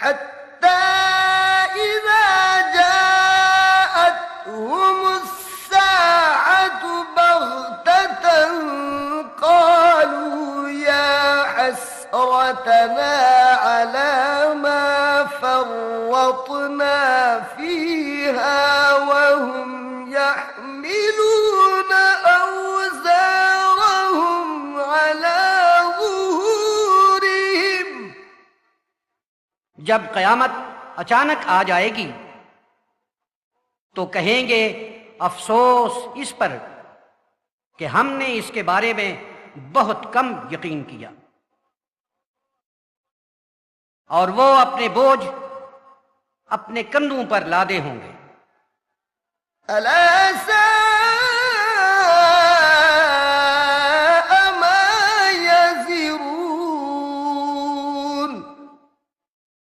हत्ता इज़ा जाअतहुमुस्साअतु बग़ततन क़ालू या हस्रतना अला मा फ़र्रतना फ़ीहा वहुम यहमिलून औज़ारहुम अला ज़ुहूरिहिम। जब क़यामत अचानक आ जाएगी तो कहेंगे अफसोस इस पर कि हमने इसके बारे में बहुत कम यकीन किया, और वो अपने बोझ अपने कंधों पर लादे होंगे। अला